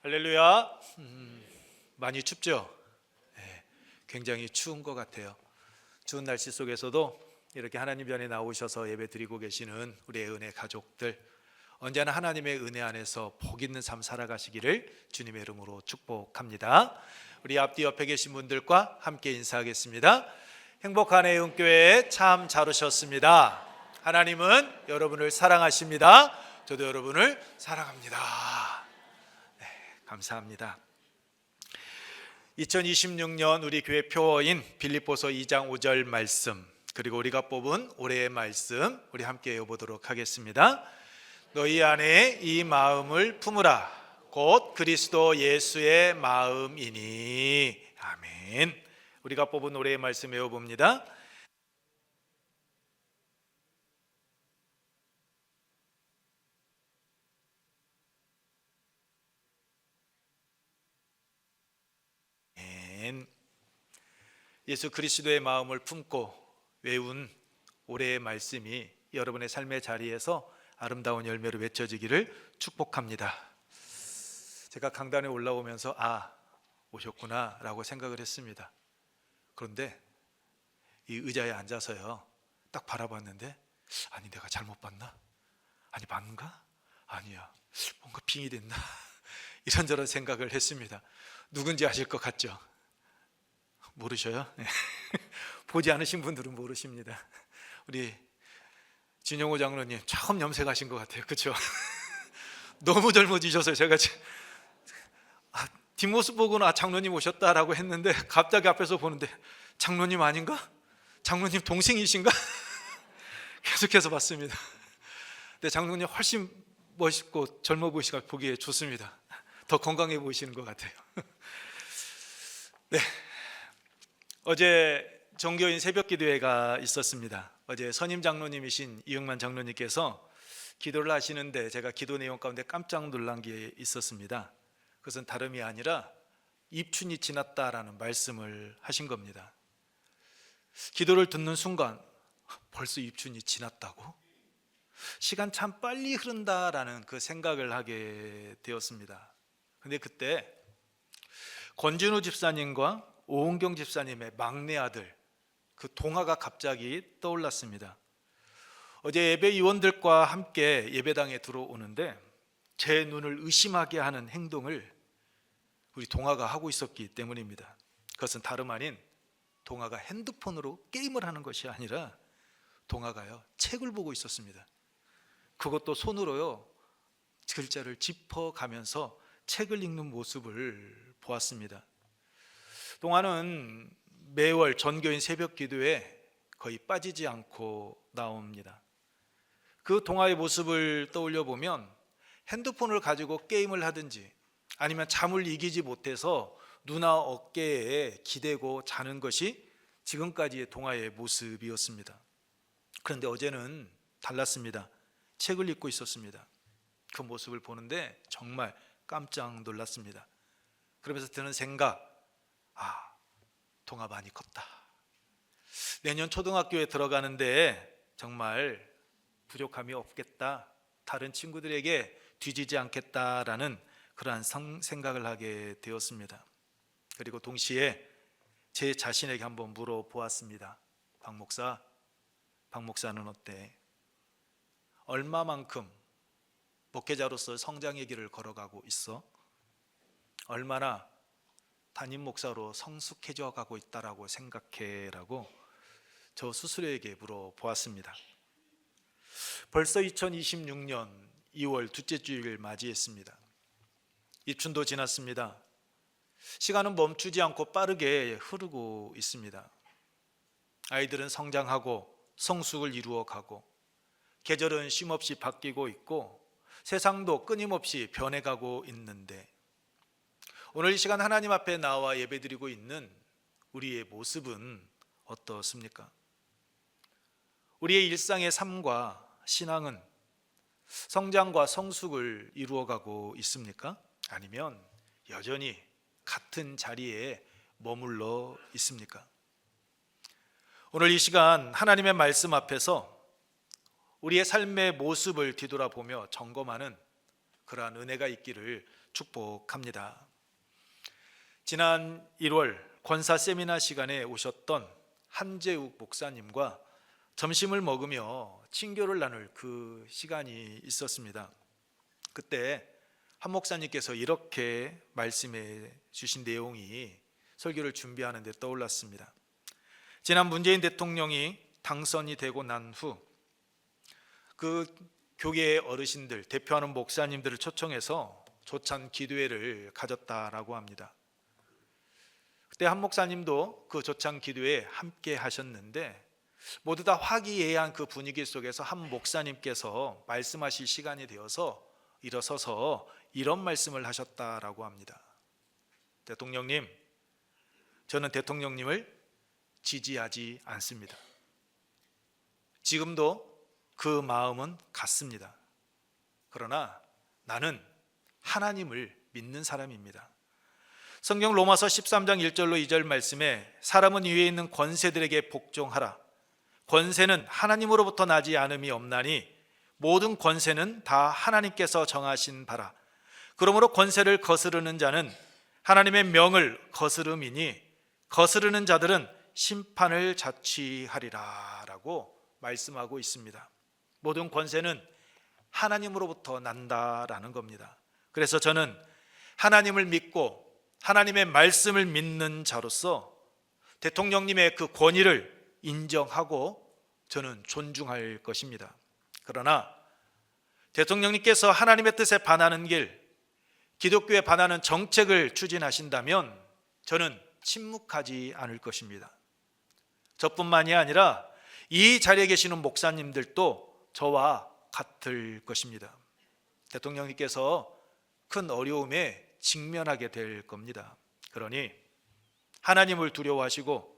할렐루야. 많이 춥죠? 네, 굉장히 추운 것 같아요. 추운 날씨 속에서도 이렇게 하나님 전에 나오셔서 예배 드리고 계시는 우리의 은혜 가족들, 언제나 하나님의 은혜 안에서 복 있는 삶 살아가시기를 주님의 이름으로 축복합니다. 우리 앞뒤 옆에 계신 분들과 함께 인사하겠습니다. 행복한 애음교회에 참 잘 오셨습니다. 하나님은 여러분을 사랑하십니다. 저도 여러분을 사랑합니다. 감사합니다. 2026년 우리 교회 표어인 빌립보서 2장 5절 말씀, 그리고 우리가 뽑은 올해의 말씀 우리 함께 외워보도록 하겠습니다. 너희 안에 이 마음을 품으라, 곧 그리스도 예수의 마음이니. 아멘. 우리가 뽑은 올해의 말씀 외워봅니다. 예수 그리스도의 마음을 품고 외운 올해의 말씀이 여러분의 삶의 자리에서 아름다운 열매로 맺혀지기를 축복합니다. 제가 강단에 올라오면서 오셨구나 라고 생각을 했습니다. 그런데 이 의자에 앉아서요, 딱 바라봤는데 아니, 내가 잘못 봤나? 아니, 맞는가? 아니야, 뭔가 빙이 됐나? 이런저런 생각을 했습니다. 누군지 아실 것 같죠? 모르셔요? 보지 않으신 분들은 모르십니다. 우리 진영호 장로님 처음 염색하신 것 같아요. 그렇죠? 너무 젊어지셔서 제가 뒷모습 보고는 장로님 오셨다라고 했는데 갑자기 앞에서 보는데 장로님 아닌가? 장로님 동생이신가? 계속해서 봤습니다. 근데 장로님 훨씬 멋있고 젊어 보이시고 보기에 좋습니다. 더 건강해 보이시는 것 같아요. 네. 어제 정교인 새벽기도회가 있었습니다. 어제 선임 장로님이신 이응만 장로님께서 기도를 하시는데 제가 기도 내용 가운데 깜짝 놀란 게 있었습니다. 그것은 다름이 아니라 입춘이 지났다라는 말씀을 하신 겁니다. 기도를 듣는 순간 벌써 입춘이 지났다고? 시간 참 빨리 흐른다라는 그 생각을 하게 되었습니다. 근데 그때 권진우 집사님과 오은경 집사님의 막내 아들, 그 동화가 갑자기 떠올랐습니다. 어제 예배위원들과 함께 예배당에 들어오는데 제 눈을 의심하게 하는 행동을 우리 동화가 하고 있었기 때문입니다. 그것은 다름 아닌 동화가 핸드폰으로 게임을 하는 것이 아니라 동화가요, 책을 보고 있었습니다. 그것도 손으로요, 글자를 짚어가면서 책을 읽는 모습을 보았습니다. 동화는 매월 전교인 새벽 기도에 거의 빠지지 않고 나옵니다. 그 동화의 모습을 떠올려 보면 핸드폰을 가지고 게임을 하든지 아니면 잠을 이기지 못해서 누나 어깨에 기대고 자는 것이 지금까지의 동화의 모습이었습니다. 그런데 어제는 달랐습니다. 책을 읽고 있었습니다. 그 모습을 보는데 정말 깜짝 놀랐습니다. 그러면서 드는 생각, 동화 많이 컸다. 내년 초등학교에 들어가는데 정말 부족함이 없겠다. 다른 친구들에게 뒤지지 않겠다라는 그러한 생각을 하게 되었습니다. 그리고 동시에 제 자신에게 한번 물어보았습니다. 박 목사는 어때? 얼마만큼 목회자로서 성장의 길을 걸어가고 있어? 얼마나 담임 목사로 성숙해져 가고 있다라고 생각해라고 저 스스로에게 물어보았습니다. 벌써 2026년 2월 둘째 주일을 맞이했습니다. 입춘도 지났습니다. 시간은 멈추지 않고 빠르게 흐르고 있습니다. 아이들은 성장하고 성숙을 이루어가고 계절은 쉼없이 바뀌고 있고 세상도 끊임없이 변해가고 있는데 오늘 이 시간 하나님 앞에 나와 예배드리고 있는 우리의 모습은 어떻습니까? 우리의 일상의 삶과 신앙은 성장과 성숙을 이루어가고 있습니까? 아니면 여전히 같은 자리에 머물러 있습니까? 오늘 이 시간 하나님의 말씀 앞에서 우리의 삶의 모습을 뒤돌아보며 점검하는 그러한 은혜가 있기를 축복합니다. 지난 1월 권사 세미나 시간에 오셨던 한재욱 목사님과 점심을 먹으며 친교를 나눌 그 시간이 있었습니다. 그때 한 목사님께서 이렇게 말씀해 주신 내용이 설교를 준비하는 데 떠올랐습니다. 지난 문재인 대통령이 당선이 되고 난 후 그 교계의 어르신들, 대표하는 목사님들을 초청해서 조찬 기도회를 가졌다라고 합니다. 그때 한 목사님도 그 조찬 기도회에 함께 하셨는데 모두 다 화기애애한 그 분위기 속에서 한 목사님께서 말씀하실 시간이 되어서 일어서서 이런 말씀을 하셨다라고 합니다. 대통령님, 저는 대통령님을 지지하지 않습니다. 지금도 그 마음은 같습니다. 그러나 나는 하나님을 믿는 사람입니다. 성경 로마서 13장 1절로 2절 말씀에 사람은 위에 있는 권세들에게 복종하라. 권세는 하나님으로부터 나지 않음이 없나니 모든 권세는 다 하나님께서 정하신 바라. 그러므로 권세를 거스르는 자는 하나님의 명을 거스름이니 거스르는 자들은 심판을 자취하리라 라고 말씀하고 있습니다. 모든 권세는 하나님으로부터 난다라는 겁니다. 그래서 저는 하나님을 믿고 하나님의 말씀을 믿는 자로서 대통령님의 그 권위를 인정하고 저는 존중할 것입니다. 그러나 대통령님께서 하나님의 뜻에 반하는 길, 기독교에 반하는 정책을 추진하신다면 저는 침묵하지 않을 것입니다. 저뿐만이 아니라 이 자리에 계시는 목사님들도 저와 같을 것입니다. 대통령님께서 큰 어려움에 직면하게 될 겁니다. 그러니 하나님을 두려워하시고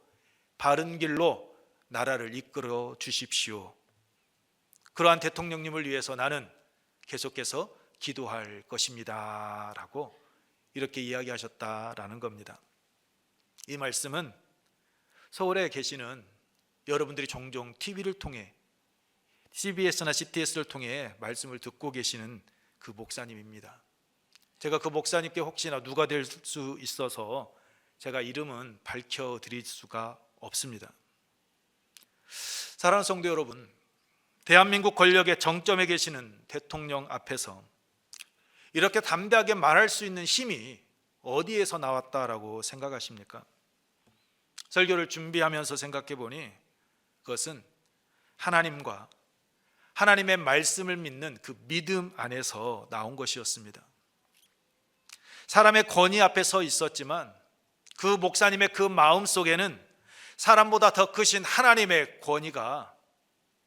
바른 길로 나라를 이끌어 주십시오. 그러한 대통령님을 위해서 나는 계속해서 기도할 것입니다 라고 이렇게 이야기하셨다라는 겁니다. 이 말씀은 서울에 계시는 여러분들이 종종 TV를 통해 CBS나 CTS를 통해 말씀을 듣고 계시는 그 목사님입니다. 제가 그 목사님께 혹시나 누가 될 수 있어서 제가 이름은 밝혀드릴 수가 없습니다. 사랑하는 성도 여러분, 대한민국 권력의 정점에 계시는 대통령 앞에서 이렇게 담대하게 말할 수 있는 힘이 어디에서 나왔다라고 생각하십니까? 설교를 준비하면서 생각해 보니 그것은 하나님과 하나님의 말씀을 믿는 그 믿음 안에서 나온 것이었습니다. 사람의 권위 앞에 서 있었지만 그 목사님의 그 마음 속에는 사람보다 더 크신 하나님의 권위가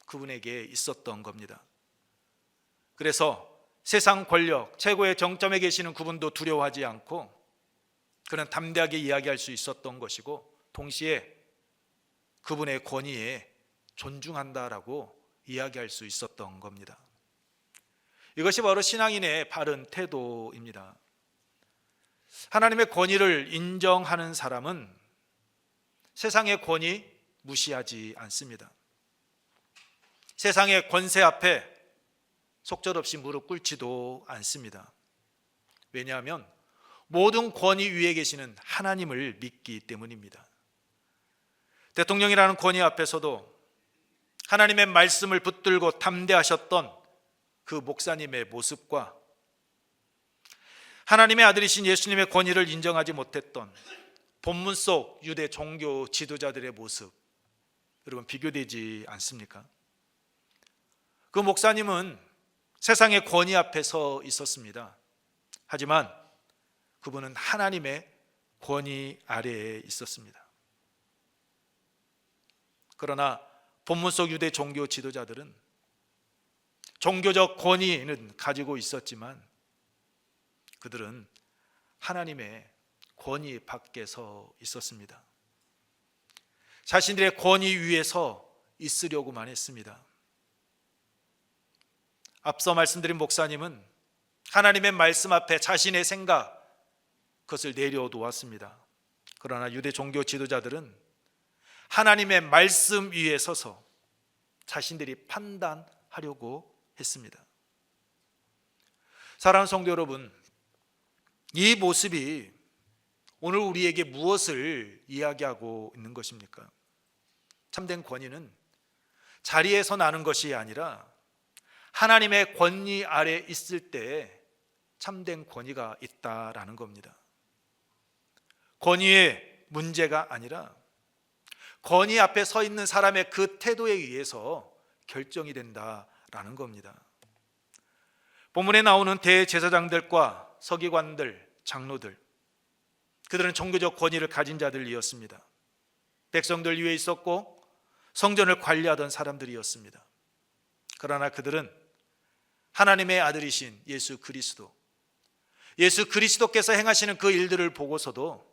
그분에게 있었던 겁니다. 그래서 세상 권력 최고의 정점에 계시는 그분도 두려워하지 않고 그는 담대하게 이야기할 수 있었던 것이고 동시에 그분의 권위에 존중한다라고 이야기할 수 있었던 겁니다. 이것이 바로 신앙인의 바른 태도입니다. 하나님의 권위를 인정하는 사람은 세상의 권위 무시하지 않습니다. 세상의 권세 앞에 속절없이 무릎 꿇지도 않습니다. 왜냐하면 모든 권위 위에 계시는 하나님을 믿기 때문입니다. 대통령이라는 권위 앞에서도 하나님의 말씀을 붙들고 담대하셨던 그 목사님의 모습과 하나님의 아들이신 예수님의 권위를 인정하지 못했던 본문 속 유대 종교 지도자들의 모습, 여러분 비교되지 않습니까? 그 목사님은 세상의 권위 앞에 서 있었습니다. 하지만 그분은 하나님의 권위 아래에 있었습니다. 그러나 본문 속 유대 종교 지도자들은 종교적 권위는 가지고 있었지만 그들은 하나님의 권위 밖에 서 있었습니다. 자신들의 권위 위에서 있으려고만 했습니다. 앞서 말씀드린 목사님은 하나님의 말씀 앞에 자신의 생각 그것을 내려놓았습니다. 그러나 유대 종교 지도자들은 하나님의 말씀 위에 서서 자신들이 판단하려고 했습니다. 사랑하는 성도 여러분, 이 모습이 오늘 우리에게 무엇을 이야기하고 있는 것입니까? 참된 권위는 자리에서 나는 것이 아니라 하나님의 권위 아래 있을 때 참된 권위가 있다라는 겁니다. 권위의 문제가 아니라 권위 앞에 서 있는 사람의 그 태도에 의해서 결정이 된다라는 겁니다. 본문에 나오는 대제사장들과 서기관들, 장로들, 그들은 종교적 권위를 가진 자들이었습니다. 백성들 위에 있었고 성전을 관리하던 사람들이었습니다. 그러나 그들은 하나님의 아들이신 예수 그리스도께서 행하시는 그 일들을 보고서도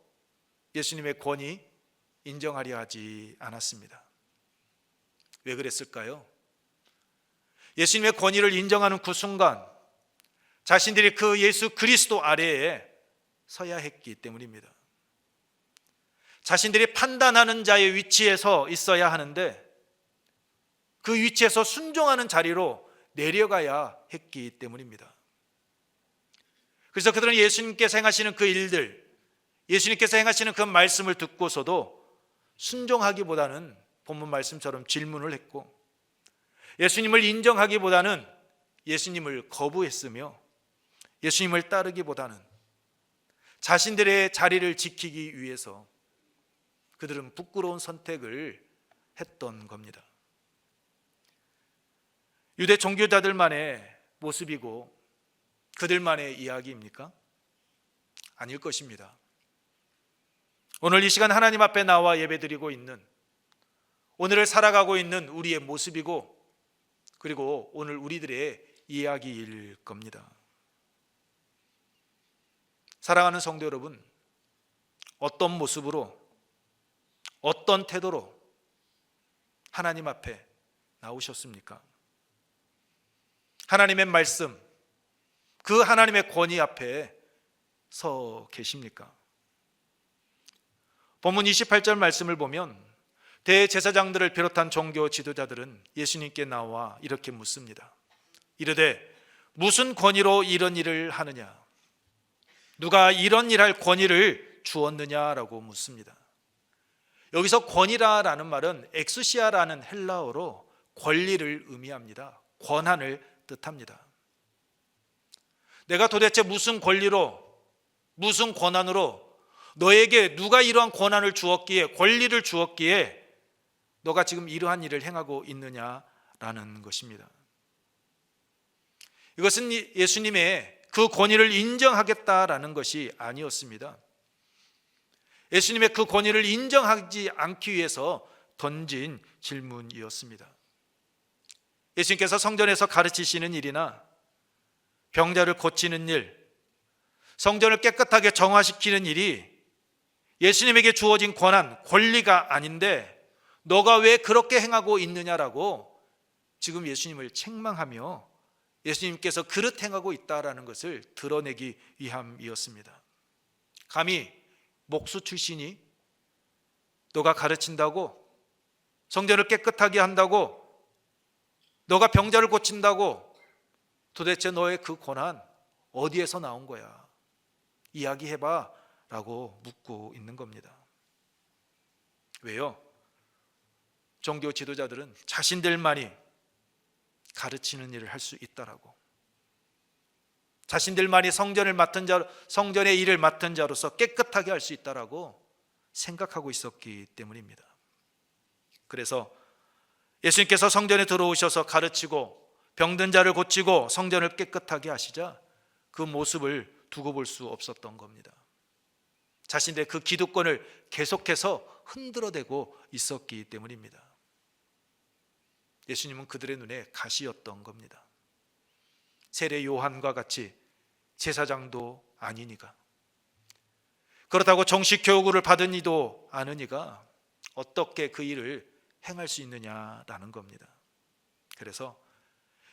예수님의 권위 인정하려 하지 않았습니다. 왜 그랬을까요? 예수님의 권위를 인정하는 그 순간 자신들이 그 예수 그리스도 아래에 서야 했기 때문입니다. 자신들이 판단하는 자의 위치에서 있어야 하는데 그 위치에서 순종하는 자리로 내려가야 했기 때문입니다. 그래서 그들은 예수님께서 행하시는 그 일들, 예수님께서 행하시는 그 말씀을 듣고서도 순종하기보다는 본문 말씀처럼 질문을 했고, 예수님을 인정하기보다는 예수님을 거부했으며, 예수님을 따르기보다는 자신들의 자리를 지키기 위해서 그들은 부끄러운 선택을 했던 겁니다. 유대 종교자들만의 모습이고 그들만의 이야기입니까? 아닐 것입니다. 오늘 이 시간 하나님 앞에 나와 예배드리고 있는, 오늘을 살아가고 있는 우리의 모습이고, 그리고 오늘 우리들의 이야기일 겁니다. 사랑하는 성도 여러분, 어떤 모습으로, 어떤 태도로 하나님 앞에 나오셨습니까? 하나님의 말씀, 그 하나님의 권위 앞에 서 계십니까? 본문 28절 말씀을 보면 대제사장들을 비롯한 종교 지도자들은 예수님께 나와 이렇게 묻습니다. 이르되 무슨 권위로 이런 일을 하느냐? 누가 이런 일할 권위를 주었느냐라고 묻습니다. 여기서 권위라는 말은 엑수시아라는 헬라어로 권리를 의미합니다. 권한을 뜻합니다. 내가 도대체 무슨 권리로, 무슨 권한으로, 너에게 누가 이러한 권한을 주었기에, 권리를 주었기에 너가 지금 이러한 일을 행하고 있느냐라는 것입니다. 이것은 예수님의 그 권위를 인정하겠다라는 것이 아니었습니다. 예수님의 그 권위를 인정하지 않기 위해서 던진 질문이었습니다. 예수님께서 성전에서 가르치시는 일이나 병자를 고치는 일, 성전을 깨끗하게 정화시키는 일이 예수님에게 주어진 권한, 권리가 아닌데 너가 왜 그렇게 행하고 있느냐라고 지금 예수님을 책망하며 예수님께서 그릇 행하고 있다라는 것을 드러내기 위함이었습니다. 감히 목수 출신이 너가 가르친다고, 성전을 깨끗하게 한다고, 너가 병자를 고친다고, 도대체 너의 그 권한 어디에서 나온 거야? 이야기해봐 라고 묻고 있는 겁니다. 왜요? 종교 지도자들은 자신들만이 가르치는 일을 할 수 있다라고, 자신들만이 성전의 일을 맡은 자로서 깨끗하게 할 수 있다라고 생각하고 있었기 때문입니다. 그래서 예수님께서 성전에 들어오셔서 가르치고 병든 자를 고치고 성전을 깨끗하게 하시자 그 모습을 두고 볼 수 없었던 겁니다. 자신들의 그 기득권을 계속해서 흔들어대고 있었기 때문입니다. 예수님은 그들의 눈에 가시였던 겁니다. 세례 요한과 같이 제사장도 아니니가, 그렇다고 정식 교육을 받은 이도 아니니가 어떻게 그 일을 행할 수 있느냐라는 겁니다. 그래서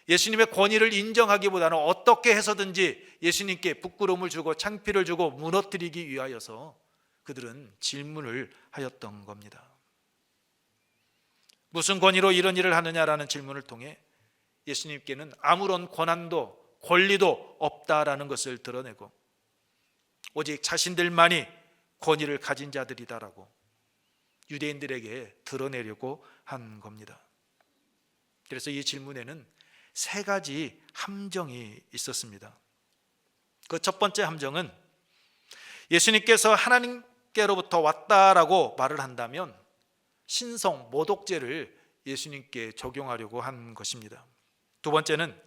예수님의 권위를 인정하기보다는 어떻게 해서든지 예수님께 부끄러움을 주고 창피를 주고 무너뜨리기 위하여서 그들은 질문을 하였던 겁니다. 무슨 권위로 이런 일을 하느냐라는 질문을 통해 예수님께는 아무런 권한도 권리도 없다라는 것을 드러내고 오직 자신들만이 권위를 가진 자들이다라고 유대인들에게 드러내려고 한 겁니다. 그래서 이 질문에는 세 가지 함정이 있었습니다. 그 첫 번째 함정은 예수님께서 하나님께로부터 왔다라고 말을 한다면 신성 모독죄를 예수님께 적용하려고 한 것입니다. 두 번째는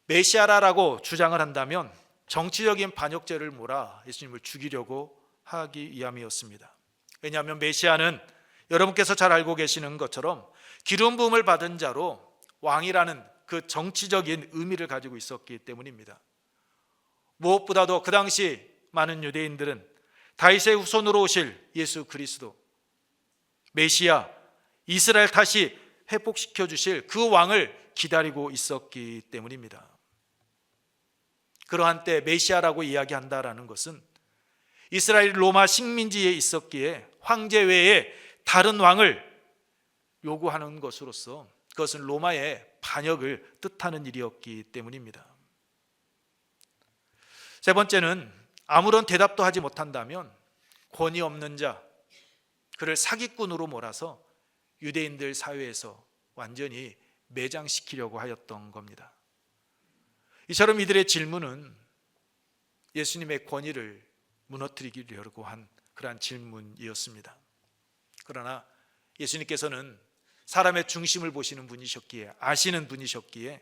메시아라고 주장을 한다면 정치적인 반역죄를 몰아 예수님을 죽이려고 하기 위함이었습니다. 왜냐하면 메시아는 여러분께서 잘 알고 계시는 것처럼 기름 부음을 받은 자로 왕이라는 그 정치적인 의미를 가지고 있었기 때문입니다. 무엇보다도 그 당시 많은 유대인들은 다윗의 후손으로 오실 예수 그리스도 메시아 이스라엘 다시 회복시켜 주실 그 왕을 기다리고 있었기 때문입니다. 그러한 때 메시아라고 이야기한다라는 것은 이스라엘 로마 식민지에 있었기에 황제 외에 다른 왕을 요구하는 것으로서 그것은 로마의 반역을 뜻하는 일이었기 때문입니다. 세 번째는 아무런 대답도 하지 못한다면 권위 없는 자, 그를 사기꾼으로 몰아서 유대인들 사회에서 완전히 매장시키려고 하였던 겁니다. 이처럼 이들의 질문은 예수님의 권위를 무너뜨리려고 한 그러한 질문이었습니다. 그러나 예수님께서는 사람의 중심을 보시는 분이셨기에 아시는 분이셨기에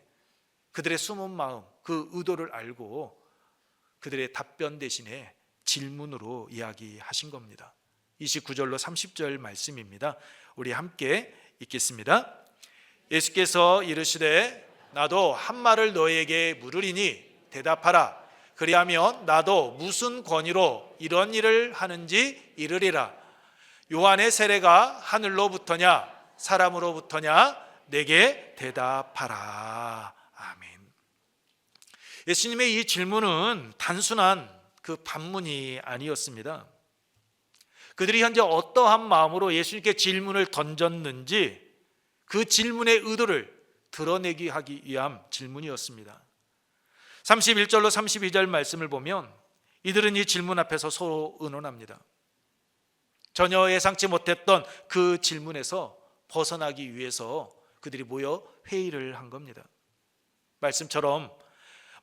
그들의 숨은 마음, 그 의도를 알고 그들의 답변 대신에 질문으로 이야기하신 겁니다. 29절로 30절 말씀입니다. 우리 함께 읽겠습니다. 예수께서 이르시되 나도 한 말을 너에게 물으리니 대답하라. 그리하면 나도 무슨 권위로 이런 일을 하는지 이르리라. 요한의 세례가 하늘로부터냐 사람으로부터냐 내게 대답하라. 아멘. 예수님의 이 질문은 단순한 그 반문이 아니었습니다. 그들이 현재 어떠한 마음으로 예수님께 질문을 던졌는지 그 질문의 의도를 드러내기 하기 위한 질문이었습니다. 31절로 32절 말씀을 보면 이들은 이 질문 앞에서 서로 의논합니다. 전혀 예상치 못했던 그 질문에서 벗어나기 위해서 그들이 모여 회의를 한 겁니다. 말씀처럼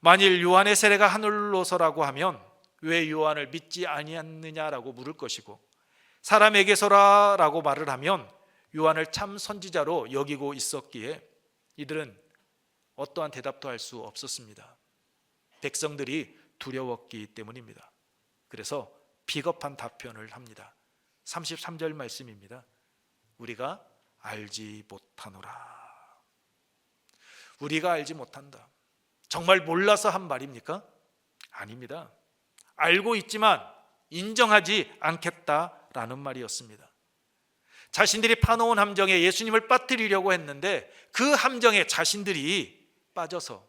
만일 요한의 세례가 하늘로서라고 하면 왜 요한을 믿지 아니했느냐라고 물을 것이고 사람에게서라라고 말을 하면 요한을 참 선지자로 여기고 있었기에 이들은 어떠한 대답도 할 수 없었습니다. 백성들이 두려웠기 때문입니다. 그래서 비겁한 답변을 합니다. 33절 말씀입니다. 우리가 알지 못하노라. 우리가 알지 못한다. 정말 몰라서 한 말입니까? 아닙니다. 알고 있지만 인정하지 않겠다라는 말이었습니다. 자신들이 파놓은 함정에 예수님을 빠뜨리려고 했는데 그 함정에 자신들이 빠져서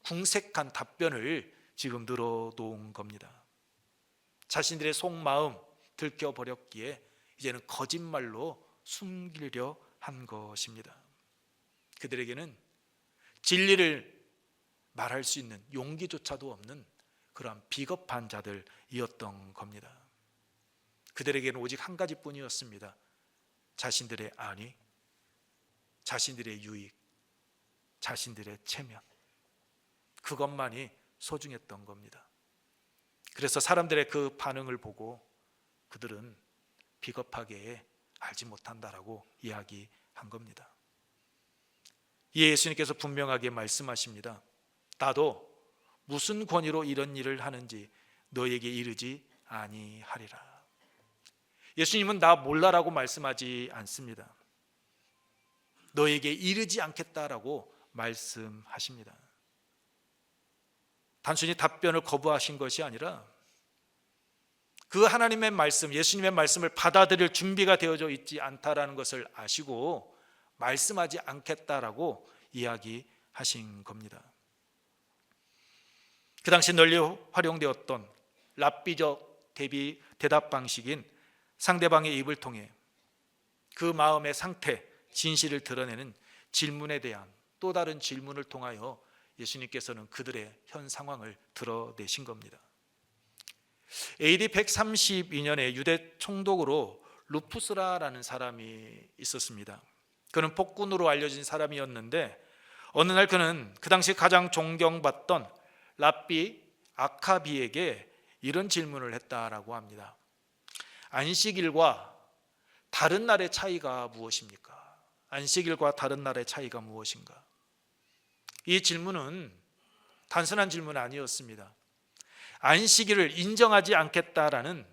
궁색한 답변을 지금 늘어놓은 겁니다. 자신들의 속마음 들켜버렸기에 이제는 거짓말로 숨기려 한 것입니다. 그들에게는 진리를 말할 수 있는 용기조차도 없는 그러한 비겁한 자들이었던 겁니다. 그들에게는 오직 한 가지뿐이었습니다. 자신들의 안위, 자신들의 유익, 자신들의 체면, 그것만이 소중했던 겁니다. 그래서 사람들의 그 반응을 보고 그들은 비겁하게 알지 못한다라고 이야기한 겁니다. 이에 예수님께서 분명하게 말씀하십니다. 나도 무슨 권위로 이런 일을 하는지 너에게 이르지 아니하리라. 예수님은 나 몰라라고 말씀하지 않습니다. 너에게 이르지 않겠다라고 말씀하십니다. 단순히 답변을 거부하신 것이 아니라 그 하나님의 말씀, 예수님의 말씀을 받아들일 준비가 되어져 있지 않다라는 것을 아시고 말씀하지 않겠다라고 이야기하신 겁니다. 그 당시 널리 활용되었던 랍비적 대답 방식인 상대방의 입을 통해 그 마음의 상태, 진실을 드러내는 질문에 대한 또 다른 질문을 통하여 예수님께서는 그들의 현 상황을 드러내신 겁니다. AD 132년에 유대 총독으로 루푸스라라는 사람이 있었습니다. 그는 폭군으로 알려진 사람이었는데 어느 날 그는 그 당시 가장 존경받던 랍비 아카비에게 이런 질문을 했다라고 합니다. 안식일과 다른 날의 차이가 무엇입니까? 안식일과 다른 날의 차이가 무엇인가? 이 질문은 단순한 질문은 아니었습니다. 안식일을 인정하지 않겠다라는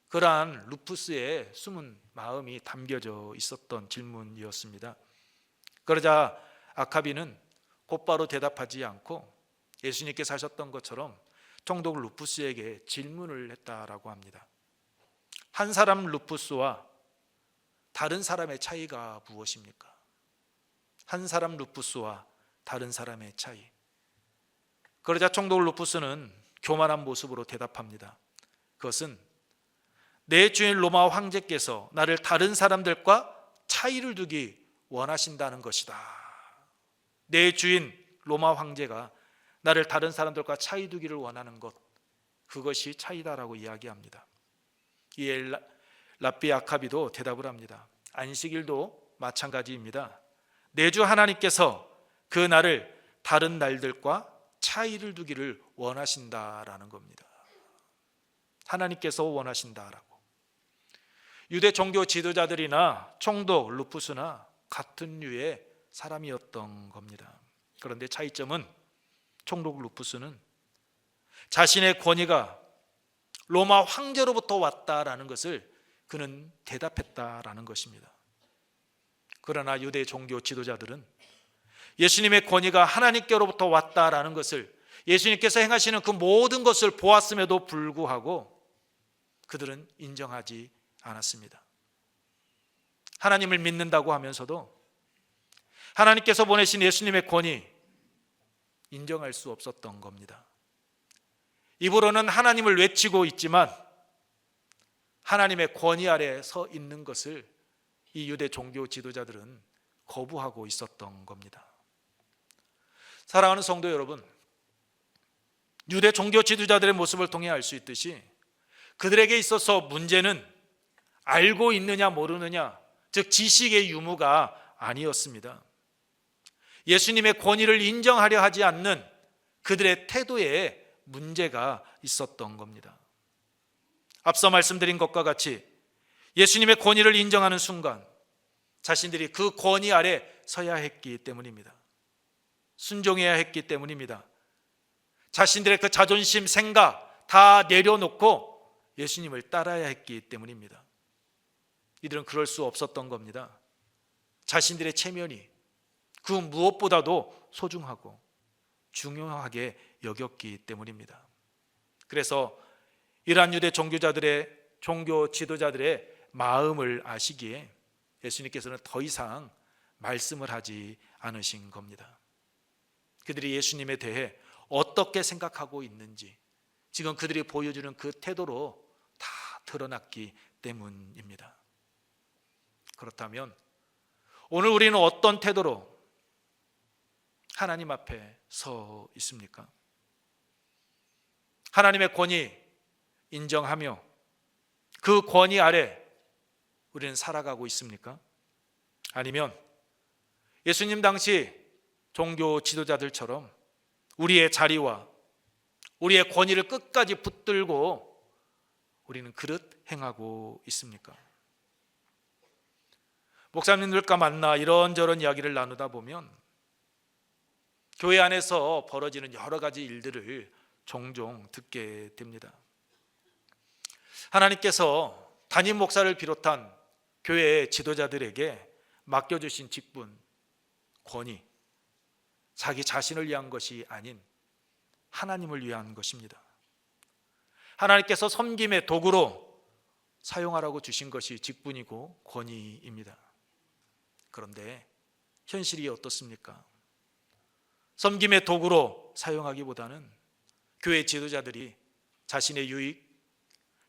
그러한 루푸스의 숨은 마음이 담겨져 있었던 질문이었습니다. 그러자 아카비는 곧바로 대답하지 않고 예수님께서 하셨던 것처럼 총독 루푸스에게 질문을 했다라고 합니다. 한 사람 루푸스와 다른 사람의 차이가 무엇입니까? 한 사람 루푸스와 다른 사람의 차이. 그러자 총독 루푸스는 교만한 모습으로 대답합니다. 그것은 내 주인 로마 황제께서 나를 다른 사람들과 차이를 두기 원하신다는 것이다. 내 주인 로마 황제가 나를 다른 사람들과 차이 두기를 원하는 것, 그것이 차이다라고 이야기합니다. 이에 랍비 아카비도 대답을 합니다. 안식일도 마찬가지입니다. 내 주 하나님께서 그 날을 다른 날들과 차이를 두기를 원하신다라는 겁니다. 하나님께서 원하신다라고. 유대 종교 지도자들이나 총독 루푸스나 같은 류의 사람이었던 겁니다. 그런데 차이점은 총독 루푸스는 자신의 권위가 로마 황제로부터 왔다라는 것을 그는 대답했다라는 것입니다. 그러나 유대 종교 지도자들은 예수님의 권위가 하나님께로부터 왔다라는 것을, 예수님께서 행하시는 그 모든 것을 보았음에도 불구하고 그들은 인정하지 않았습니다. 하나님을 믿는다고 하면서도 하나님께서 보내신 예수님의 권위 인정할 수 없었던 겁니다. 입으로는 하나님을 외치고 있지만 하나님의 권위 아래 서 있는 것을 이 유대 종교 지도자들은 거부하고 있었던 겁니다. 사랑하는 성도 여러분, 유대 종교 지도자들의 모습을 통해 알 수 있듯이 그들에게 있어서 문제는 알고 있느냐 모르느냐, 즉 지식의 유무가 아니었습니다. 예수님의 권위를 인정하려 하지 않는 그들의 태도에 문제가 있었던 겁니다. 앞서 말씀드린 것과 같이 예수님의 권위를 인정하는 순간 자신들이 그 권위 아래 서야 했기 때문입니다. 순종해야 했기 때문입니다. 자신들의 그 자존심, 생각 다 내려놓고 예수님을 따라야 했기 때문입니다. 이들은 그럴 수 없었던 겁니다. 자신들의 체면이 그 무엇보다도 소중하고 중요하게 여겼기 때문입니다. 그래서 이러한 유대 종교 지도자들의 마음을 아시기에 예수님께서는 더 이상 말씀을 하지 않으신 겁니다. 그들이 예수님에 대해 어떻게 생각하고 있는지 지금 그들이 보여주는 그 태도로 다 드러났기 때문입니다. 그렇다면 오늘 우리는 어떤 태도로 하나님 앞에 서 있습니까? 하나님의 권위 인정하며 그 권위 아래 우리는 살아가고 있습니까? 아니면 예수님 당시 종교 지도자들처럼 우리의 자리와 우리의 권위를 끝까지 붙들고 우리는 그릇 행하고 있습니까? 목사님들과 만나 이런저런 이야기를 나누다 보면 교회 안에서 벌어지는 여러 가지 일들을 종종 듣게 됩니다. 하나님께서 담임 목사를 비롯한 교회의 지도자들에게 맡겨주신 직분, 권위, 자기 자신을 위한 것이 아닌 하나님을 위한 것입니다. 하나님께서 섬김의 도구로 사용하라고 주신 것이 직분이고 권위입니다. 그런데 현실이 어떻습니까? 섬김의 도구로 사용하기보다는 교회 지도자들이 자신의 유익,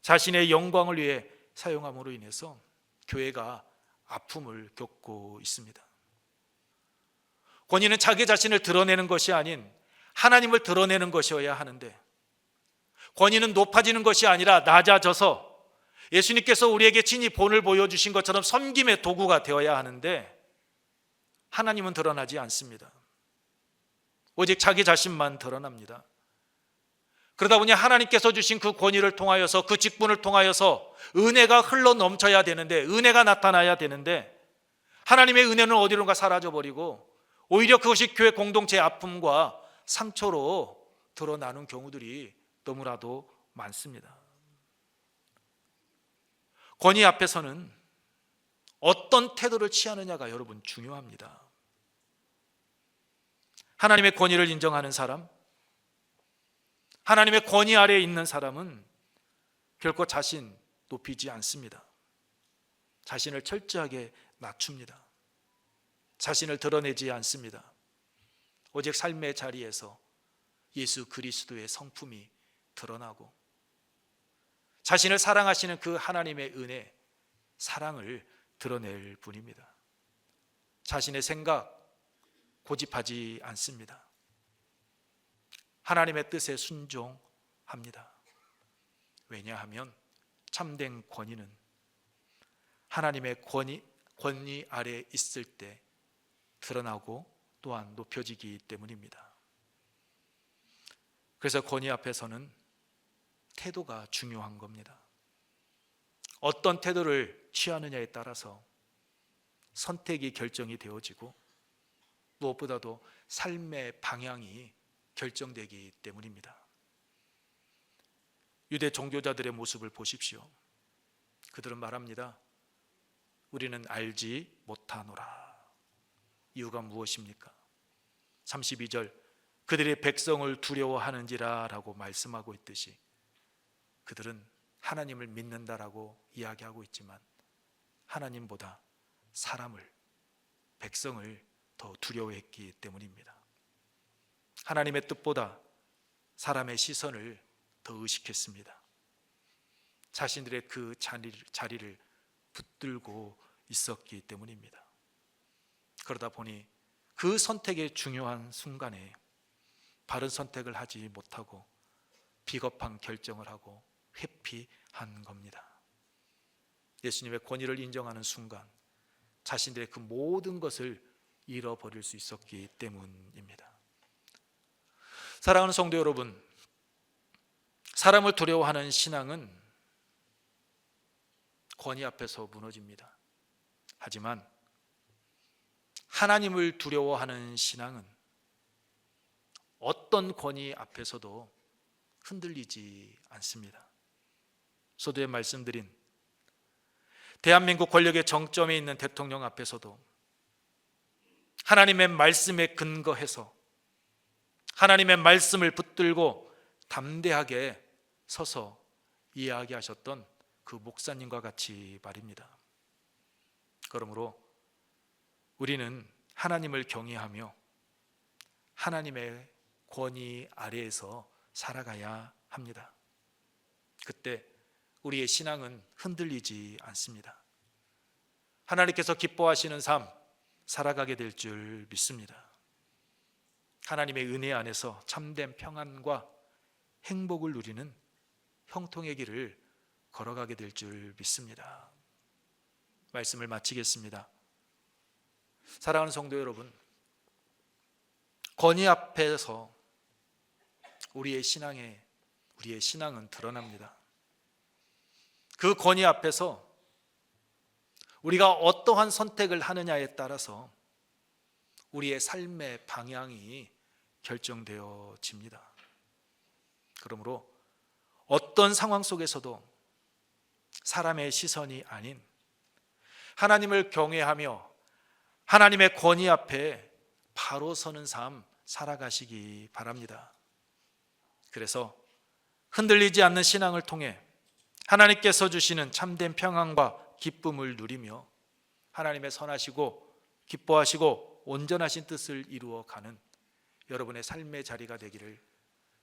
자신의 영광을 위해 사용함으로 인해서 교회가 아픔을 겪고 있습니다. 권위는 자기 자신을 드러내는 것이 아닌 하나님을 드러내는 것이어야 하는데, 권위는 높아지는 것이 아니라 낮아져서 예수님께서 우리에게 친히 본을 보여주신 것처럼 섬김의 도구가 되어야 하는데, 하나님은 드러나지 않습니다. 오직 자기 자신만 드러납니다. 그러다 보니 하나님께서 주신 그 권위를 통하여서, 그 직분을 통하여서 은혜가 흘러 넘쳐야 되는데, 은혜가 나타나야 되는데, 하나님의 은혜는 어디론가 사라져버리고 오히려 그것이 교회 공동체의 아픔과 상처로 드러나는 경우들이 너무나도 많습니다. 권위 앞에서는 어떤 태도를 취하느냐가 여러분 중요합니다. 하나님의 권위를 인정하는 사람, 하나님의 권위 아래에 있는 사람은 결코 자신 높이지 않습니다. 자신을 철저하게 낮춥니다. 자신을 드러내지 않습니다. 오직 삶의 자리에서 예수 그리스도의 성품이 드러나고 자신을 사랑하시는 그 하나님의 은혜, 사랑을 드러낼 뿐입니다. 자신의 생각 고집하지 않습니다. 하나님의 뜻에 순종합니다. 왜냐하면 참된 권위는 하나님의 권위 아래에 있을 때 드러나고 또한 높여지기 때문입니다. 그래서 권위 앞에서는 태도가 중요한 겁니다. 어떤 태도를 취하느냐에 따라서 선택이 결정이 되어지고 무엇보다도 삶의 방향이 결정되기 때문입니다. 유대 종교자들의 모습을 보십시오. 그들은 말합니다. 우리는 알지 못하노라. 이유가 무엇입니까? 32절, 그들이 백성을 두려워하는지라 라고 말씀하고 있듯이 그들은 하나님을 믿는다라고 이야기하고 있지만 하나님보다 사람을, 백성을 더 두려워했기 때문입니다. 하나님의 뜻보다 사람의 시선을 더 의식했습니다. 자신들의 그 자리를 붙들고 있었기 때문입니다. 그러다 보니 그 선택의 중요한 순간에 바른 선택을 하지 못하고 비겁한 결정을 하고 회피한 겁니다. 예수님의 권위를 인정하는 순간 자신들의 그 모든 것을 잃어버릴 수 있었기 때문입니다. 사랑하는 성도 여러분, 사람을 두려워하는 신앙은 권위 앞에서 무너집니다. 하지만 하나님을 두려워하는 신앙은 어떤 권위 앞에서도 흔들리지 않습니다. 서두에 말씀드린 대한민국 권력의 정점에 있는 대통령 앞에서도 하나님의 말씀에 근거해서 하나님의 말씀을 붙들고 담대하게 서서 이야기하셨던 그 목사님과 같이 말입니다. 그러므로 우리는 하나님을 경외하며 하나님의 권위 아래에서 살아가야 합니다. 그때 우리의 신앙은 흔들리지 않습니다. 하나님께서 기뻐하시는 삶 살아가게 될 줄 믿습니다. 하나님의 은혜 안에서 참된 평안과 행복을 누리는 형통의 길을 걸어가게 될 줄 믿습니다. 말씀을 마치겠습니다. 사랑하는 성도 여러분, 권위 앞에서 우리의 신앙은 드러납니다. 그 권위 앞에서 우리가 어떠한 선택을 하느냐에 따라서 우리의 삶의 방향이 결정되어집니다. 그러므로 어떤 상황 속에서도 사람의 시선이 아닌 하나님을 경외하며 하나님의 권위 앞에 바로 서는 삶 살아가시기 바랍니다. 그래서 흔들리지 않는 신앙을 통해 하나님께서 주시는 참된 평안과 기쁨을 누리며 하나님의 선하시고 기뻐하시고 온전하신 뜻을 이루어가는 여러분의 삶의 자리가 되기를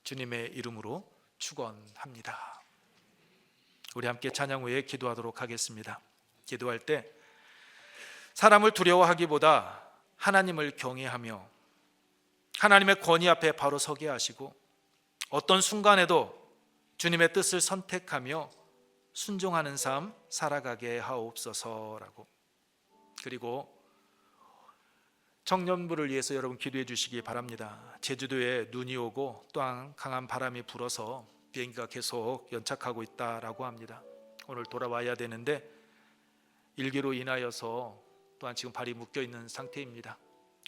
주님의 이름으로 축원합니다. 우리 함께 찬양 후에 기도하도록 하겠습니다. 기도할 때 사람을 두려워하기보다 하나님을 경외하며 하나님의 권위 앞에 바로 서게 하시고 어떤 순간에도 주님의 뜻을 선택하며 순종하는 삶 살아가게 하옵소서라고. 그리고 청년부를 위해서 여러분 기도해 주시기 바랍니다. 제주도에 눈이 오고 또한 강한 바람이 불어서 비행기가 계속 연착하고 있다라고 합니다. 오늘 돌아와야 되는데 일기로 인하여서 또한 지금 발이 묶여 있는 상태입니다.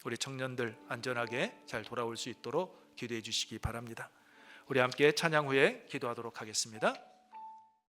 우리 청년들 안전하게 잘 돌아올 수 있도록 기도해 주시기 바랍니다. 우리 함께 찬양 후에 기도하도록 하겠습니다.